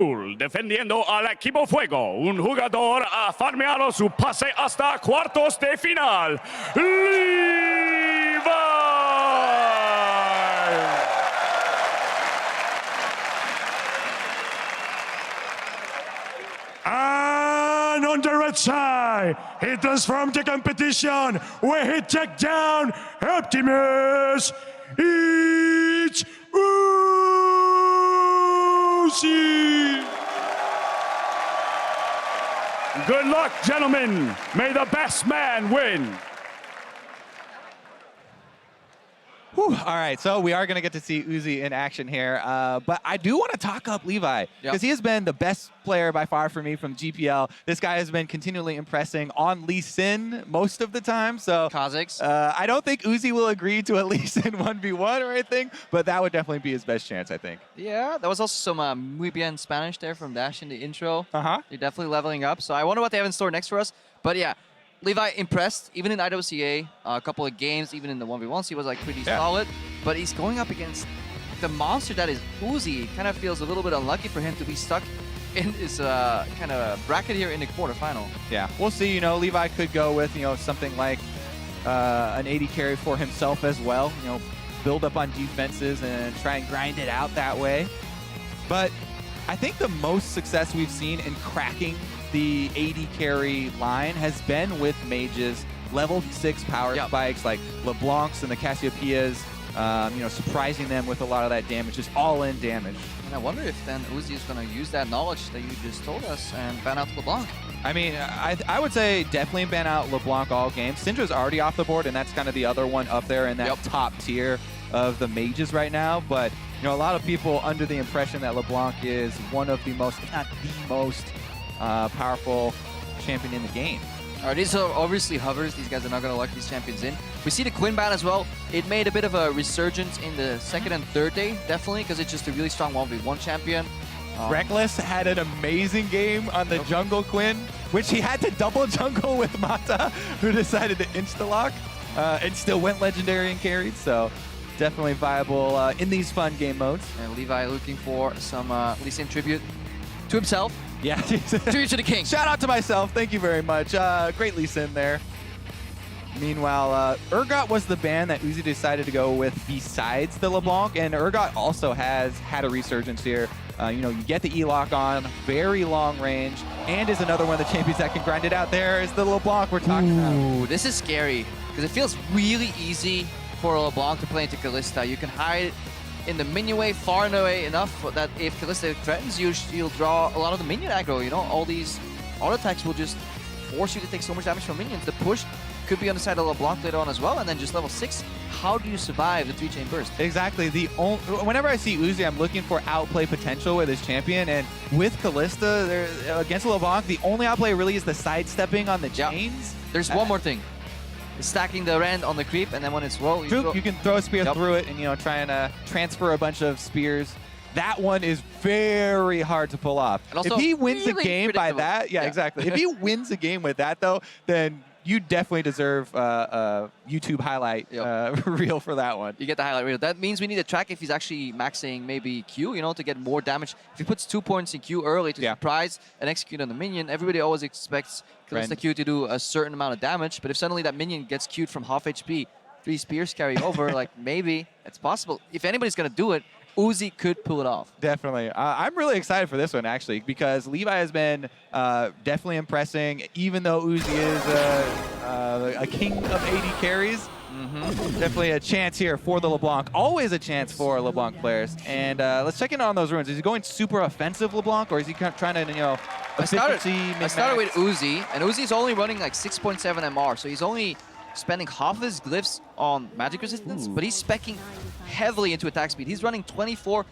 Defendiendo al equipo Fuego, un jugador ha farmeado su pase hasta cuartos de final. Levi! And on the red side, he transformed the competition where he took down Optimus. It's Uzi. Good luck, gentlemen. May the best man win. Whew. All right, so we are going to get to see Uzi in action here, but I do want to talk up Levi because he has been the best player by far for me from GPL. This guy has been continually impressing on Lee Sin most of the time, so Kazakhs. I don't think Uzi will agree to a Lee Sin 1v1 or anything, but that would definitely be his best chance, I think. Yeah, there was also some muy bien Spanish there from Dash in the intro. Uh-huh. You're definitely leveling up, so I wonder what they have in store next for us. But yeah, Levi impressed, even in IWCA, a couple of games, even in the 1v1s, he was like pretty solid. But he's going up against the monster that is Uzi. It kind of feels a little bit unlucky for him to be stuck in this kind of bracket here in the quarterfinal. Yeah, we'll see. You know, Levi could go with, you know, something like an 80 carry for himself as well. You know, build up on defenses and try and grind it out that way. But I think the most success we've seen in cracking the 80 carry line has been with mages, level 6 power spikes like LeBlancs and the Cassiopeias, you know, surprising them with a lot of that damage, just all-in damage. And I wonder if then Uzi is going to use that knowledge that you just told us and ban out LeBlanc. I mean, I would say definitely ban out LeBlanc all game. Syndra's already off the board, and that's kind of the other one up there in that top tier of the mages right now. But, you know, a lot of people under the impression that LeBlanc is one of the most, if not the most, powerful champion in the game. All right, these are obviously hovers. These guys are not going to lock these champions in. We see the Quinn ban as well. It made a bit of a resurgence in the second and third day, definitely, because it's just a really strong 1v1 champion. Reckless had an amazing game on the jungle Quinn, which he had to double jungle with Mata, who decided to insta-lock and still went legendary and carried. So definitely viable in these fun game modes. And Levi looking for some Lee Sin tribute to himself. Yeah. Tribute to the king. Shout out to myself. Thank you very much. Great Lee Sin there. Meanwhile, Urgot was the ban that Uzi decided to go with besides the LeBlanc, and Urgot also has had a resurgence here. You know, you get the E-Lock on, very long range, and is another one of the champions that can grind it out. There is the LeBlanc we're talking about. Ooh, this is scary, because it feels really easy for LeBlanc to play into Kalista. You can hide in the minion wave far and away enough that if Kalista threatens you, you'll draw a lot of the minion aggro. You know, all these auto attacks will just force you to take so much damage from minions. The push could be on the side of LeBlanc later on as well, and then just level 6. How do you survive the 3-chain burst? Exactly. Whenever I see Uzi, I'm looking for outplay potential with his champion, and with Kalista against LeBlanc, the only outplay really is the sidestepping on the chains. There's one more thing. Stacking the Rend on the creep, and then when it's low, you can throw a spear through it and, you know, try and transfer a bunch of spears. That one is very hard to pull off. And also if he wins really the game by that, exactly. If he wins a game with that, though, then you definitely deserve a YouTube highlight reel for that one. You get the highlight reel. That means we need to track if he's actually maxing maybe Q, you know, to get more damage. If he puts 2 points in Q early to surprise and execute on the minion, everybody always expects Kalista Q to do a certain amount of damage. But if suddenly that minion gets Q'd from half HP, 3 spears carry over, like maybe it's possible. If anybody's going to do it, Uzi could pull it off. Definitely. I'm really excited for this one, actually, because Levi has been definitely impressing, even though Uzi is a king of 80 carries. Definitely a chance here for the LeBlanc. Always a chance for LeBlanc players. And let's check in on those runes. Is he going super offensive LeBlanc, or is he kind of trying to, you know, I started with Uzi, and Uzi's only running like 6.7 MR, so he's only spending half of his glyphs on magic resistance, but he's speccing heavily into attack speed. He's running 24%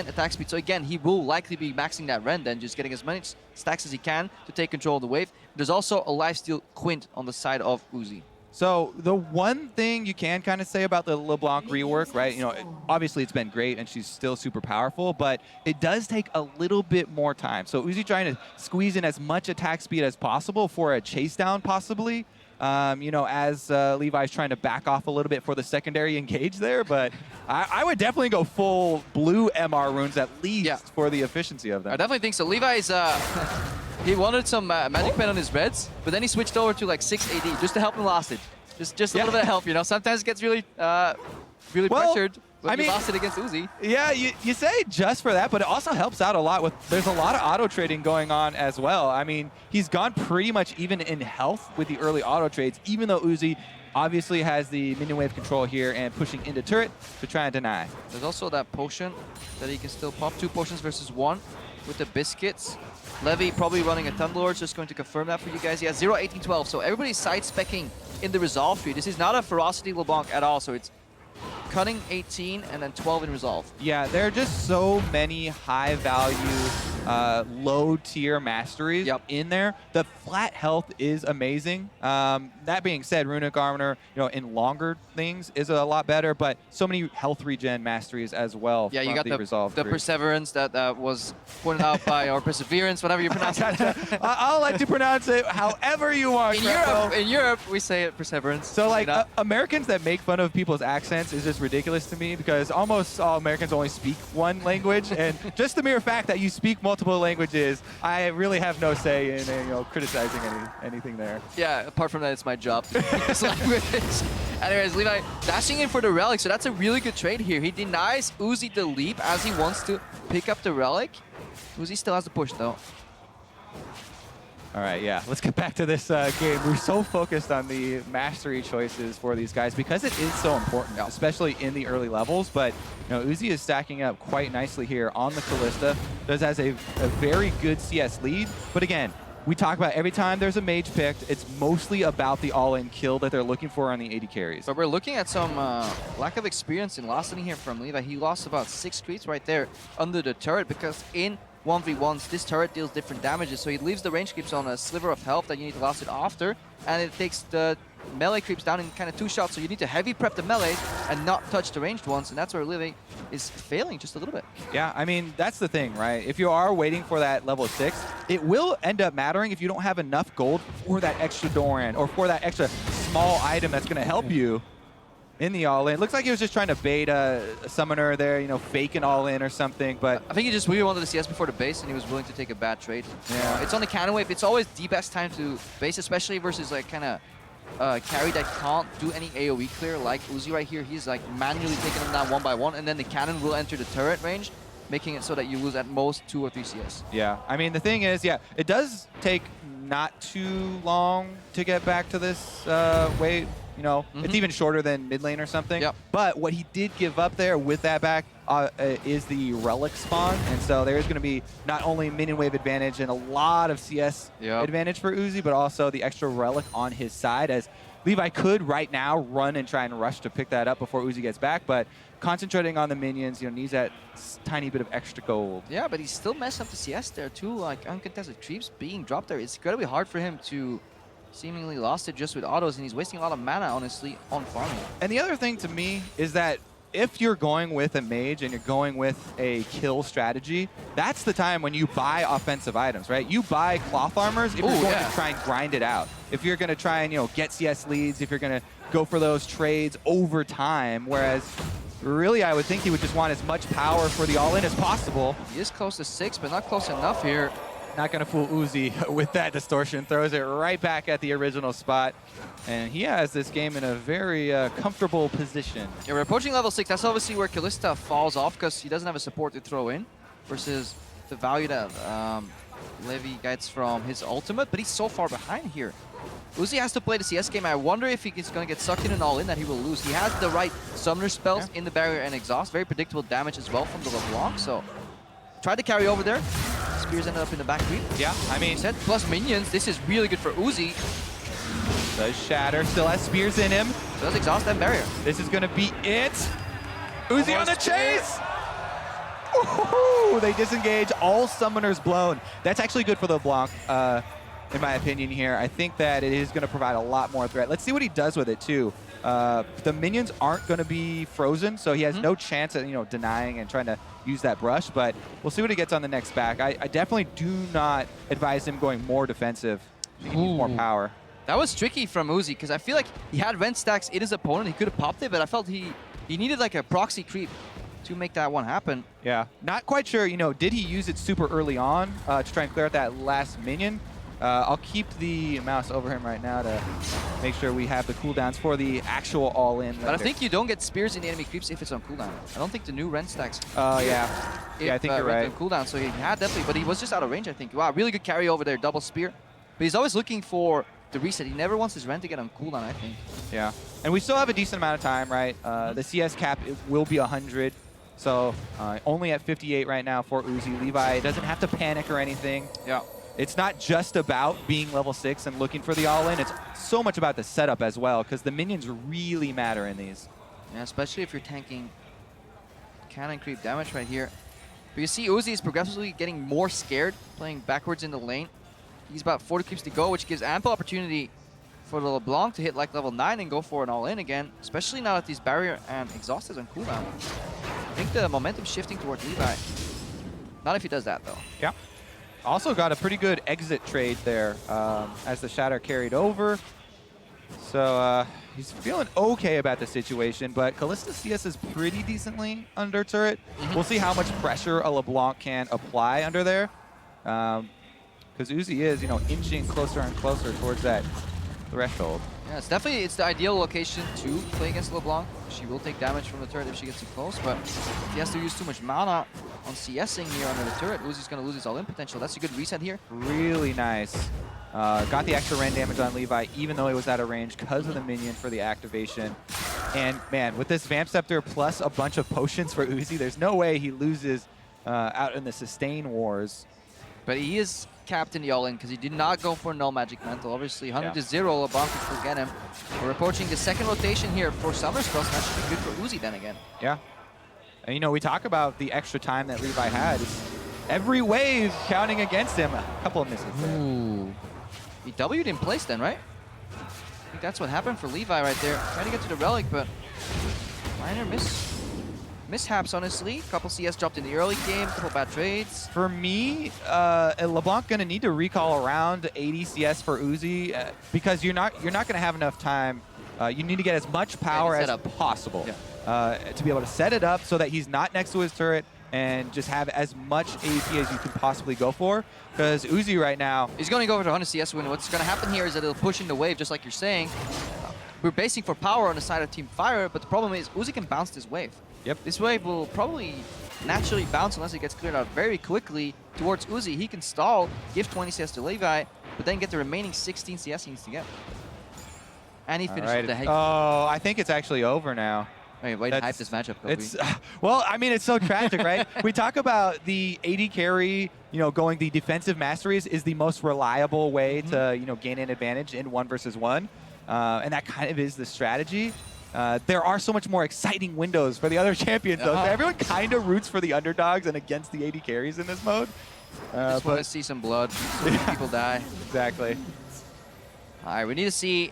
attack speed, so again, he will likely be maxing that Rend and just getting as many stacks as he can to take control of the wave. There's also a lifesteal Quint on the side of Uzi. So the one thing you can kind of say about the LeBlanc rework, right? You know, obviously it's been great and she's still super powerful, but it does take a little bit more time. So Uzi trying to squeeze in as much attack speed as possible for a chase down possibly. you know, as Levi's trying to back off a little bit for the secondary engage there. But I would definitely go full blue MR runes at least for the efficiency of them. I definitely think so. Levi's, he wanted some magic pen on his reds, but then he switched over to like 6 AD just to help him last it. Just a little bit of help, you know. Sometimes it gets really, really pressured. But I mean, lost it against Uzi. Yeah, you say just for that, but it also helps out a lot with, there's a lot of auto trading going on as well. I mean, he's gone pretty much even in health with the early auto trades, even though Uzi obviously has the minion wave control here and pushing into turret to try and deny. There's also that potion that he can still pop. 2 potions versus 1 with the biscuits. Levi probably running a Thunderlord, just going to confirm that for you guys. He has 0, 18, 12, so everybody's side-specking in the resolve tree. This is not a Ferocity LeBlanc at all, so it's cutting 18 and then 12 in resolve. Yeah, there are just so many high-value, low-tier masteries in there. The flat health is amazing. That being said, Runic Armor, you know, in longer things is a lot better, but so many health regen masteries as well. Yeah, you got the resolve the Perseverance that was pointed out by, or Perseverance, whatever you pronounce it. I'll let you pronounce it however you want. In Europe, we say it Perseverance. So like Americans that make fun of people's accents is just ridiculous to me, because almost all Americans only speak one language, and just the mere fact that you speak multiple languages, I really have no say in criticizing anything there. Yeah, apart from that, it's my job to speak this language. Anyways, Levi dashing in for the relic, so that's a really good trade here. He denies Uzi the leap as he wants to pick up the relic. Uzi still has the push though. All right, yeah, let's get back to this game. We're so focused on the mastery choices for these guys because it is so important, especially in the early levels. But Uzi is stacking up quite nicely here on the Kalista. Does has a very good CS lead, but again, we talk about every time there's a mage picked, it's mostly about the all-in kill that they're looking for on the AD carries. But we're looking at some lack of experience in last inning here from Levi. He lost about 6 creeps right there under the turret, because in 1v1s, this turret deals different damages, so he leaves the range creeps on a sliver of health that you need to last it after, and it takes the melee creeps down in kind of 2 shots, so you need to heavy prep the melee and not touch the ranged ones, and that's where Levi is failing just a little bit. Yeah, I mean, that's the thing, right? If you are waiting for that level 6, it will end up mattering if you don't have enough gold for that extra Doran or for that extra small item that's going to help you in the all-in. Looks like he was just trying to bait a summoner there, fake an all-in or something, but I think he just really wanted to CS before the base, and he was willing to take a bad trade. Yeah. It's on the cannon wave. It's always the best time to base, especially versus like kind of carry that can't do any AoE clear like Uzi right here. He's like manually taking them down 1 by 1, and then the cannon will enter the turret range, making it so that you lose at most 2 or 3 CS. Yeah, I mean, the thing is, it does take not too long to get back to this way. It's even shorter than mid lane or something. Yep. But what he did give up there with that back is the relic spawn. And so there's going to be not only minion wave advantage and a lot of CS advantage for Uzi, but also the extra relic on his side, as Levi could right now run and try and rush to pick that up before Uzi gets back. But concentrating on the minions, needs that tiny bit of extra gold. Yeah, but he's still messing up the CS there too. Like uncontested creeps being dropped there. It's going to be hard for him to seemingly lost it just with autos, and he's wasting a lot of mana, honestly, on farming. And the other thing to me is that if you're going with a mage and you're going with a kill strategy, that's the time when you buy offensive items, right? You buy cloth armors if you're going to try and grind it out. If you're going to try and, get CS leads, if you're going to go for those trades over time, whereas really I would think he would just want as much power for the all-in as possible. He is close to 6, but not close enough here. Not going to fool Uzi with that distortion. Throws it right back at the original spot. And he has this game in a very comfortable position. Yeah, we're approaching level 6. That's obviously where Kalista falls off, because he doesn't have a support to throw in versus the value that Levi gets from his ultimate. But he's so far behind here. Uzi has to play the CS game. I wonder if he's going to get sucked in and all in that he will lose. He has the right summoner spells in the barrier and exhaust. Very predictable damage as well from the LeBlanc. So tried to carry over there. Spears ended up in the back creep. Yeah, I mean, plus minions. This is really good for Uzi. Does shatter, still has spears in him. So does exhaust that barrier. This is going to be it. Uzi on the chase. Ooh, they disengage. All summoners blown. That's actually good for the LeBlanc, in my opinion here. I think that it is going to provide a lot more threat. Let's see what he does with it, too. The minions aren't going to be frozen, so he has no chance at denying and trying to use that brush, but we'll see what he gets on the next back. I definitely do not advise him going more defensive. He needs more power. That was tricky from Uzi, because I feel like he had rent stacks in his opponent. He could have popped it, but I felt he needed like a proxy creep to make that one happen. Yeah, not quite sure, you know, did he use it super early on to try and clear out that last minion? I'll keep the mouse over him right now to make sure we have the cooldowns for the actual all-in. But I think you don't get spears in the enemy creeps if it's on cooldown. I don't think the new rent stacks. Yeah, I think you're right. On cooldown, so he had definitely, but he was just out of range, I think. Wow, really good carry over there, double spear. But he's always looking for the reset. He never wants his rent to get on cooldown, I think. Yeah, and we still have a decent amount of time, right? The CS cap, it will be 100. So only at 58 right now for Uzi. Levi doesn't have to panic or anything. Yeah. It's not just about being level 6 and looking for the all-in. It's so much about the setup as well, because the minions really matter in these. Yeah, especially if you're tanking cannon creep damage right here. But you see Uzi is progressively getting more scared, playing backwards in the lane. He's about 40 creeps to go, which gives ample opportunity for the LeBlanc to hit like level 9 and go for an all-in again, especially now that these barrier and exhaust is on cooldown. I think the momentum's shifting towards Levi. Not if he does that, though. Yeah. Also got a pretty good exit trade there as the Shatter carried over. So he's feeling okay about the situation, but Kalista CS is pretty decently under turret. We'll see how much pressure a LeBlanc can apply under there. Because Uzi is, you know, inching closer and closer towards that threshold. Yeah, it's the ideal location to play against LeBlanc. She will take damage from the turret if she gets too close, but if he has to use too much mana on CSing here under the turret, Uzi's going to lose his all-in potential. That's a good reset here. Really nice. Got the extra rend damage on Levi, even though he was out of range because of the minion for the activation. And man, with this Vamp Scepter plus a bunch of potions for Uzi, there's no way he loses out in the sustain wars. But he is capped in the all-in because he did not go for no magic mantle. Obviously, 100 to 0, LeBlanc can still get him. We're approaching the second rotation here for summer spells, and that should be good for Uzi then again. Yeah. And you know, we talk about the extra time that Levi had. It's every wave counting against him. A couple of misses there. Ooh. He W'd in place then, right? I think that's what happened for Levi right there. Trying to get to the relic, but minor mishaps, honestly. Couple CS dropped in the early game, couple bad trades. For me, LeBlanc gonna need to recall around 80 CS for Uzi because you're not gonna have enough time. You need to get as much power as possible to be able to set it up so that he's not next to his turret and just have as much AP as you can possibly go for. Because Uzi right now, he's going to go over to 100 CS win. What's going to happen here is that he'll push in the wave, just like you're saying. We're basing for power on the side of Team Fire, but the problem is Uzi can bounce this wave. Yep. This wave will probably naturally bounce unless it gets cleared out very quickly towards Uzi. He can stall, give 20 CS to Levi, but then get the remaining 16 CS he needs to get. And he finishes the heck. Oh, I think it's actually over now. Wait, way to hype this matchup, Kobe. It's well, I mean, it's so tragic, right? We talk about the AD carry, you know, going the defensive masteries is the most reliable way to, you know, gain an advantage in 1 versus 1. And that kind of is the strategy. There are so much more exciting windows for the other champions, though. So everyone kind of roots for the underdogs and against the AD carries in this mode. Just want to see some blood, see people die. Exactly. All right, we need to see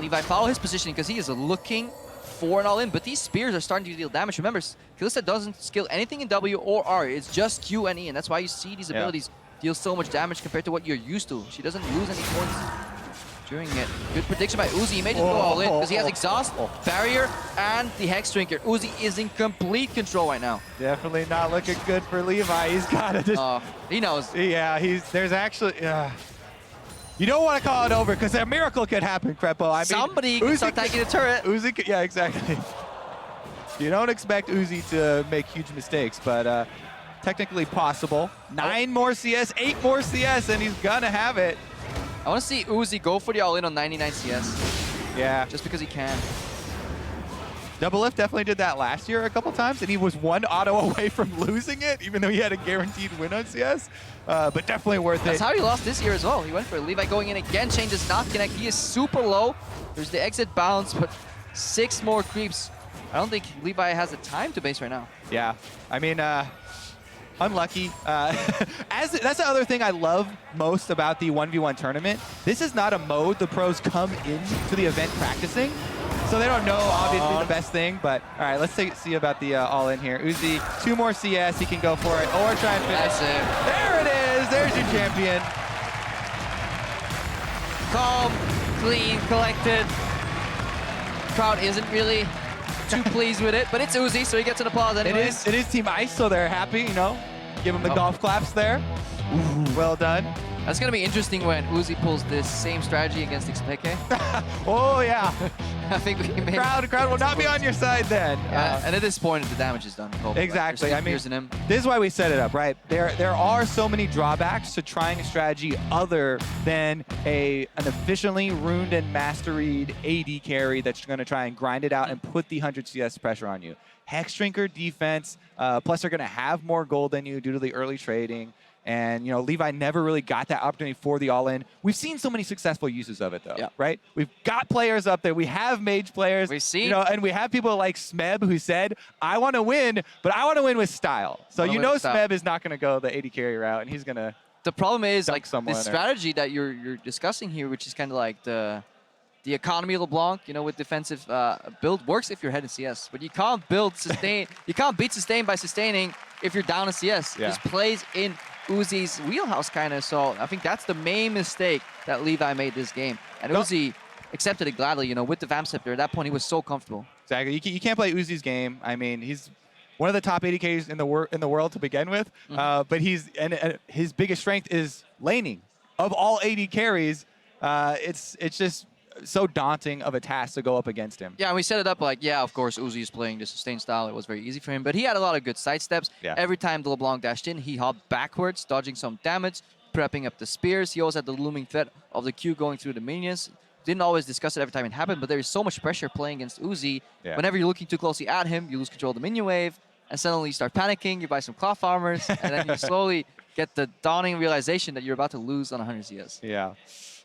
Levi follow his positioning because he is looking for an all-in, but these spears are starting to deal damage. Remember, Kalista doesn't skill anything in W or R. It's just Q and E, and that's why you see these abilities deal so much damage compared to what you're used to. She doesn't lose any points during it. Good prediction by Uzi. He may just go all-in because he has exhaust, barrier, and the Hex Drinker. Uzi is in complete control right now. Definitely not looking good for Levi. He's got to just... he knows. Yeah, there's actually... You don't want to call it over because a miracle could happen, Krepo. I mean, somebody can start taking the turret. Uzi, yeah, exactly. You don't expect Uzi to make huge mistakes, but technically possible. 9 more CS, 8 more CS, and he's gonna have it. I want to see Uzi go for the all-in on 99 CS. Yeah. Just because he can. Double Lift definitely did that last year a couple times, and he was 1 auto away from losing it, even though he had a guaranteed win on CS. But definitely worth it. That's how he lost this year as well. He went for it. Levi going in again. Chain does not connect. He is super low. There's the exit bounce, but 6 more creeps. I don't think Levi has the time to base right now. Yeah. I mean, unlucky. That's the other thing I love most about the 1v1 tournament. This is not a mode the pros come into the event practicing. So they don't know, obviously, the best thing, but all right, let's see about the all-in here. Uzi, 2 more CS, he can go for it, or try and finish. That's it. There it is, there's your champion. Calm, clean, collected. Crowd isn't really too pleased with it, but it's Uzi, so he gets an applause anyways. It is Team Ice, so they're happy, you know. Give him the golf claps there. Ooh, well done. That's going to be interesting when Uzi pulls this same strategy against Xpeke. Oh, yeah. I think we may... Crowd will not be on your side then. And at this point, the damage is done. Exactly. Like, I mean, in him. this is why we set it up, right? There are so many drawbacks to trying a strategy other than an efficiently ruined and masteried AD carry that's going to try and grind it out and put the 100 CS pressure on you. Hex Drinker defense, plus they're going to have more gold than you due to the early trading. And, you know, Levi never really got that opportunity for the all-in. We've seen so many successful uses of it, though, right? We've got players up there. We have mage players. We've seen. You know, and we have people like Smeb who said, I want to win, but I want to win with style. So you know Smeb is not going to go the AD carry route, and he's going to The problem is, like, the there. strategy that you're discussing here, which is kind of like the economy of LeBlanc, you know, with defensive build works if you're head in CS, but you can't build sustain. You can't beat sustain by sustaining if you're down in CS. It just plays in Uzi's wheelhouse, kind of. So I think that's the main mistake that Levi made this game, and Uzi accepted it gladly. You know, with the Vamp Scepter, at that point he was so comfortable. Exactly. You can't play Uzi's game. I mean, he's one of the top ADKs in the world to begin with, but his biggest strength is laning. Of all AD carries, it's just so daunting of a task to go up against him. Yeah, and we set it up like, yeah, of course, Uzi is playing the sustain style. It was very easy for him, but he had a lot of good side steps. Every time the LeBlanc dashed in, he hopped backwards, dodging some damage, prepping up the spears. He always had the looming threat of the Q going through the minions. Didn't always discuss it every time it happened, but there is so much pressure playing against Uzi. Whenever you're looking too closely at him, you lose control of the minion wave, and suddenly you start panicking, you buy some cloth armors, and then you slowly get the dawning realization that you're about to lose on 100 CS. Yeah.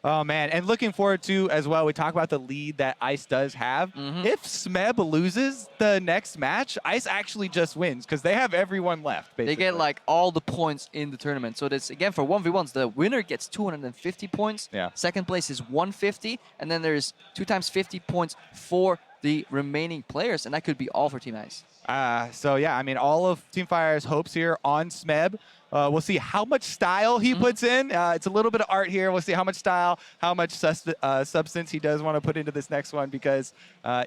Oh, man. And looking forward to, as well, we talk about the lead that Ice does have. If Smeb loses the next match, Ice actually just wins because they have everyone left, basically. They get, like, all the points in the tournament. So this, again, for 1v1s, the winner gets 250 points. Second place is 150. And then there's 2 times 50 points for the remaining players. And that could be all for Team Ice. So, yeah, I mean, all of Team Fire's hopes here on Smeb. We'll see how much style he puts in. It's a little bit of art here. We'll see how much style, how much substance he does want to put into this next one, because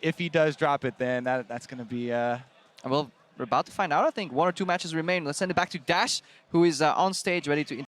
if he does drop it, then that's going to be... Well, we're about to find out. I think 1 or 2 matches remain. Let's send it back to Dash, who is on stage ready to